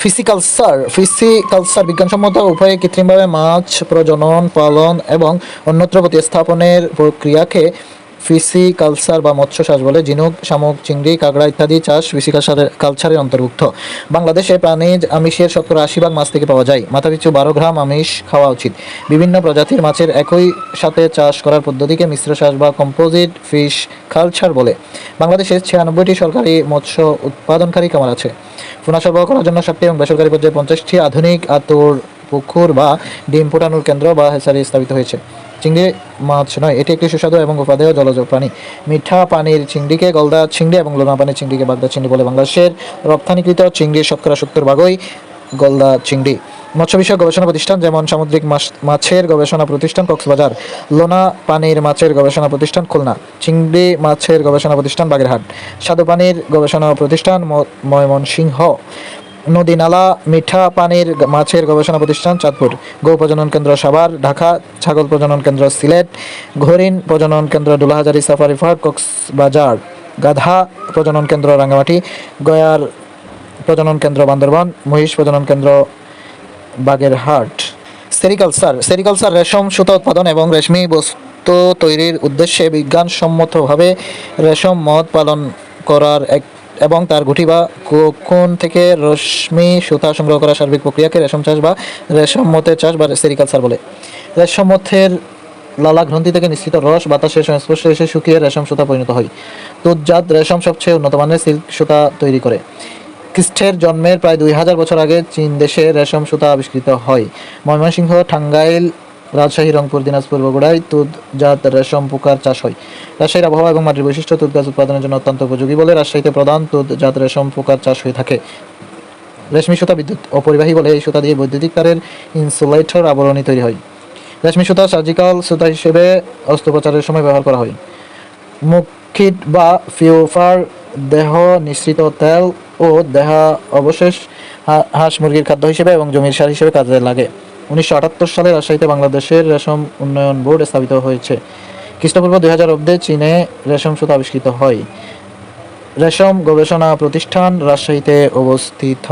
ফিসিকালচার বিজ্ঞানসম্মত উপায়ে কৃত্রিমভাবে মাছ প্রজনন, পালন এবং অন্যত্র প্রতিস্থাপনের প্রক্রিয়াকে ফিসিকালচার বা মৎস্য চাষ বলে। ঝিনুক, শামুক, চিংড়ি, কাঁকড়া ইত্যাদি চাষ ফিসিকালচারের অন্তর্ভুক্ত। বাংলাদেশে প্রাণীজ আমিষের 70-80% মাছ থেকে পাওয়া যায়। মাথাপিছু 12 গ্রাম আমিষ খাওয়া উচিত। বিভিন্ন প্রজাতির মাছের একই সাথে চাষ করার পদ্ধতিকে মিশ্র চাষ বা কম্পোজিট ফিশ কালচার বলে। বাংলাদেশে 96টি সরকারি মৎস্য উৎপাদনকারী খামার আছে। পোনা সরবরাহ করার জন্য 7টি এবং বেসরকারি পর্যায়ে 50টি আধুনিক আতুর পুকুর বা ডিম ফোটানোর কেন্দ্র বা হ্যাচারি স্থাপিত হয়েছে। চিংড়ি মাছ নয়, এটি একটি সুস্বাদু এবং উপাদেয় জলজ প্রাণী। মিঠা পানির চিংড়িকে গলদা চিংড়ি এবং লোনা পানির চিংড়িকে বাগদা চিংড়ি বলে। বাংলাদেশের রপ্তানিকৃত চিংড়ির 70% গলদা চিংড়ি। মৎস্য বিষয়ক গবেষণা প্রতিষ্ঠান যেমন সামুদ্রিক মাছের গবেষণা প্রতিষ্ঠান কক্সবাজার, লোনা পানির মাছের গবেষণা প্রতিষ্ঠান খুলনা, চিংড়ি মাছের গবেষণা প্রতিষ্ঠান বাগেরহাট, স্বাদু পানির গবেষণা প্রতিষ্ঠান ময়মনসিংহ, নদী নালা মিঠা পানির মাছের গবেষণা প্রতিষ্ঠান চাঁদপুর, গৌ প্রজনন কেন্দ্র সাভার ঢাকা, ছাগল প্রজনন কেন্দ্র সিলেট, হরিণ প্রজনন কেন্দ্র ডুলাহাজারী সাফারি পার্ক কক্সবাজার, গাধা প্রজনন কেন্দ্র রাঙ্গামাটি, গয়ার প্রজনন কেন্দ্র বান্দরবান, মহিষ প্রজনন কেন্দ্র বাগেরহাট। সেরিকালচার রেশম সুতা উৎপাদন এবং রেশমি বস্তু তৈরির উদ্দেশ্যে বিজ্ঞানসম্মতভাবে রেশম মদ পালন করার এবং তার গুটি বা কোকুন থেকে রেশমি সুতা সংগ্রহ করার সার্বিক প্রক্রিয়াকে রেশম চাষ বা রেশম মতের চাষ বা সেরিকালচার বলে। রেশম মথের লালা গ্রন্থি থেকে নিঃসৃত রস বাতাসের সংস্পর্শে এসে শুকিয়ে রেশম সুতা পরিণত হয়। দুধজাত রেশম সবচেয়ে উন্নত মানের সিল্ক সুতা তৈরি করে। খ্রিস্টের জন্মের প্রায় 2000 বছর আগে চীন দেশে রেশম সুতা আবিষ্কৃত হয়। ময়মনসিংহ, টাঙ্গাইল, রাজশাহী, রংপুর, দিনাজপুর, বগুড়ায় তুঁতজাত রেশম পোকার চাষ হয়। রাজশাহীর আবহাওয়া এবং মাটির বৈশিষ্ট্য তুঁত গাছ উৎপাদনের জন্য অত্যন্ত উপযোগী বলে রাজশাহীতে প্রধান তুঁতজাত রেশম পোকার চাষ হয়ে থাকে। রেশমি সুতা বিদ্যুৎ অপরিবাহী বলে এই সুতা দিয়ে বৈদ্যুতিক তারের ইনসুলেটর আবরণী তৈরি হয়। রেশমি সুতা সার্জিক্যাল সুতা হিসেবে অস্ত্রোপচারের সময় ব্যবহার করা হয়। মুখিট বা ফিউফার দেহ নিঃসৃত তেল ও দেহা অবশেষ হাঁস মুরগির খাদ্য হিসেবে এবং জমির সার হিসেবে কাজে লাগে। 1978 সালে রাজশাহীতে বাংলাদেশের রেশম উন্নয়ন বোর্ড স্থাপিত হয়েছে। খ্রিস্টপূর্ব 2000 অব্দে চীনে রেশম সুতা আবিষ্কৃত হয়। রেশম গবেষণা প্রতিষ্ঠান রাজশাহীতে অবস্থিত।